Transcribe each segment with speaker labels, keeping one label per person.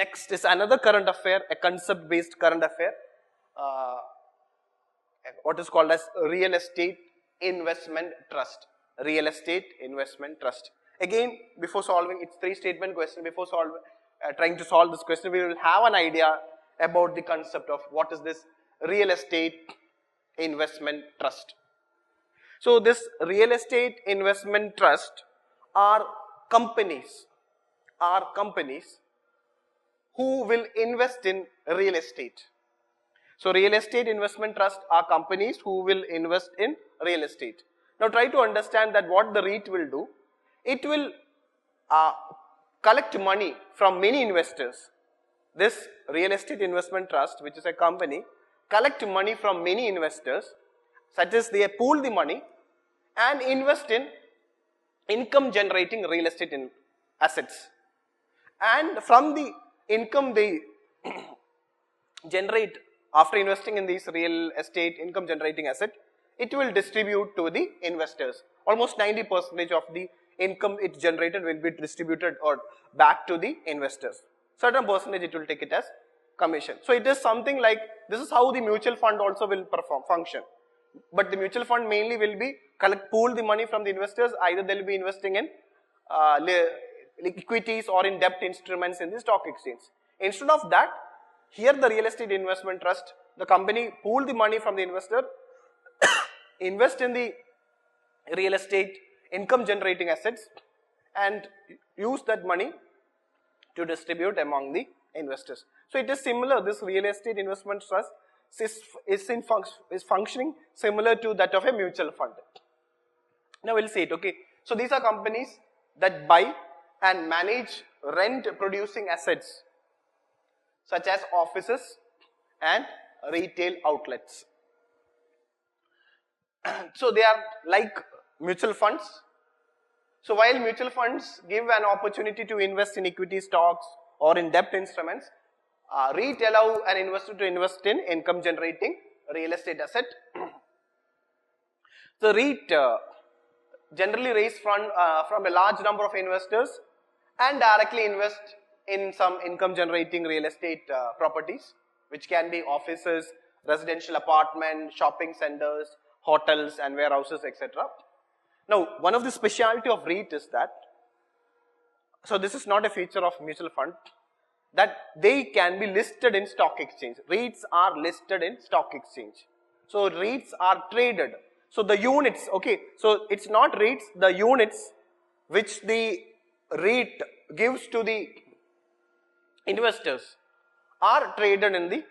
Speaker 1: Next is another current affair, a concept based current affair, what is called as real estate investment trust. Real estate investment trust. Again, before solving, it's 3-statement question. Before trying to solve this question, we will have an idea about the concept of what is this real estate investment trust. So this real estate investment trust are companies who will invest in real estate. So real estate investment trust are companies who will invest in real estate. Now try to understand that what the REIT will do. It will collect money from many investors. This real estate investment trust, which is a company, collect money from many investors, such as they pool the money and invest in income generating real estate assets. And from the income they generate after investing in these real estate income generating asset, it will distribute to the investors. Almost 90% of the income it generated will be distributed or back to the investors. Certain percentage it will take it as commission. So it is something like, this is how the mutual fund also will function. But the mutual fund mainly will be pool the money from the investors. Either they will be investing in equities or in debt instruments in the stock exchange. Instead of that, here the real estate investment trust, the company pool the money from the investor, invest in the real estate income generating assets and use that money to distribute among the investors. So it is similar, this real estate investment trust is functioning similar to that of a mutual fund. Now we'll see it, okay. So these are companies that buy and manage rent producing assets such as offices and retail outlets. So they are like mutual funds. So while mutual funds give an opportunity to invest in equity stocks or in debt instruments, REIT allow an investor to invest in income generating real estate asset. The REIT generally raise fund from a large number of investors and directly invest in some income generating real estate properties, which can be offices, residential apartments, shopping centers, hotels and warehouses, etc. Now, one of the speciality of REIT is that, so this is not a feature of mutual fund, that they can be listed in stock exchange. REITs are listed in stock exchange. So REITs are traded. So the units, okay, so it's not REITs, the units which the REIT gives to the investors are traded in the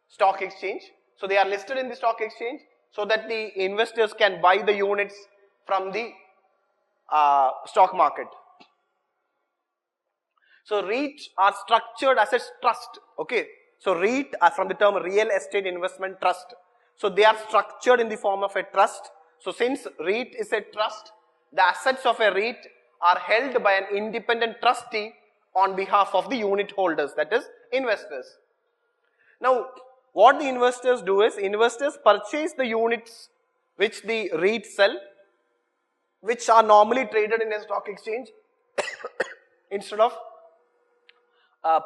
Speaker 1: stock exchange. So they are listed in the stock exchange so that the investors can buy the units from the stock market. So REITs are structured as a trust, okay. So REIT from the term real estate investment trust. So they are structured in the form of a trust. So since REIT is a trust, the assets of a REIT are held by an independent trustee on behalf of the unit holders, that is investors. Now what the investors do is, investors purchase the units which the REIT sell, which are normally traded in a stock exchange instead of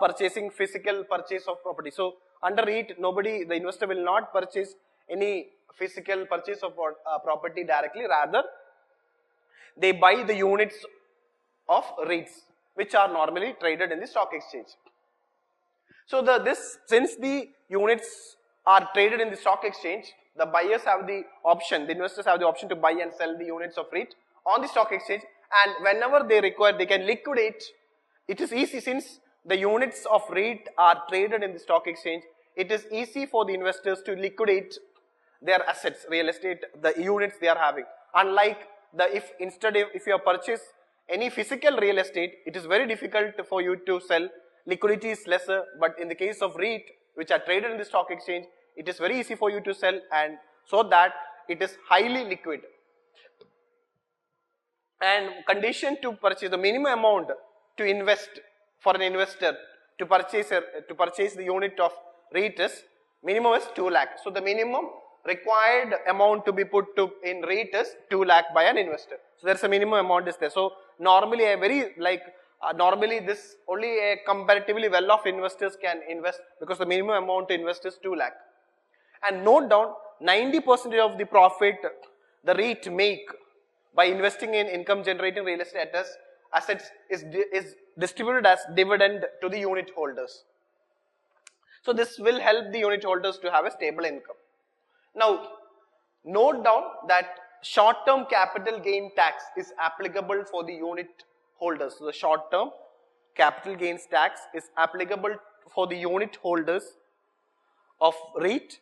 Speaker 1: purchasing physical purchase of property. So under REIT, the investor will not purchase any physical purchase of property directly, rather they buy the units of REITs which are normally traded in the stock exchange. So since the units are traded in the stock exchange, the buyers have the option, the investors have the option to buy and sell the units of REIT on the stock exchange, and whenever they require, they can liquidate. It is easy, since the units of REIT are traded in the stock exchange, it is easy for the investors to liquidate their assets, real estate, the units they are having. Unlike if you have purchased any physical real estate, it is very difficult for you to sell, liquidity is lesser, but in the case of REIT, which are traded in the stock exchange, it is very easy for you to sell, and so that it is highly liquid. And condition to purchase, the minimum amount to invest for an investor to purchase the unit of REIT is, minimum is 2 lakh. So the minimum required amount to be put in REIT is 2 lakh by an investor. So there's a minimum amount is there. So normally a very Normally this only a comparatively well-off investors can invest, because the minimum amount to invest is 2 lakh. And note down, 90% of the profit the REIT make by investing in income generating real estate assets is distributed as dividend to the unit holders. So this will help the unit holders to have a stable income. Now, note down that short-term capital gain tax is applicable for the unit holders. So the short-term capital gains tax is applicable for the unit holders of REIT,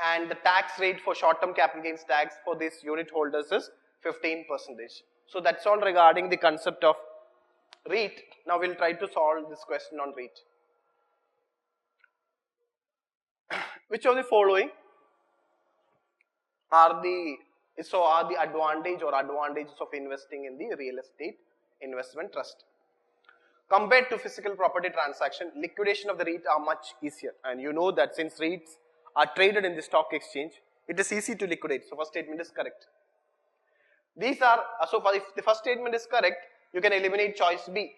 Speaker 1: and the tax rate for short-term capital gains tax for these unit holders is 15%. So that's all regarding the concept of REIT. Now we'll try to solve this question on REIT. Which of the following are the advantages of investing in the real estate investment trust? Compared to physical property transaction, liquidation of the REIT are much easier, and you know that since REITs are traded in the stock exchange, it is easy to liquidate. So first statement is correct. These are, if the first statement is correct, you can eliminate choice B.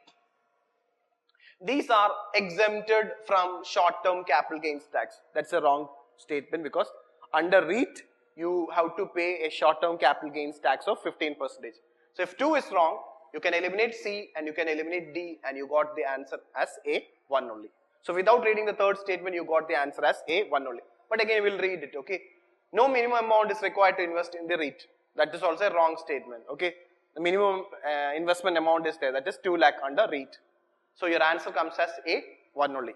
Speaker 1: These are exempted from short-term capital gains tax. That's a wrong statement, because under REIT, you have to pay a short-term capital gains tax of 15%. So if 2 is wrong, you can eliminate C and you can eliminate D, and you got the answer as A, 1 only. So without reading the third statement, you got the answer as A, 1 only. But again, we'll read it, okay. No minimum amount is required to invest in the REIT. That is also a wrong statement, okay. The minimum investment amount is there, that is 2 lakh under REIT. So your answer comes as A, 1 only.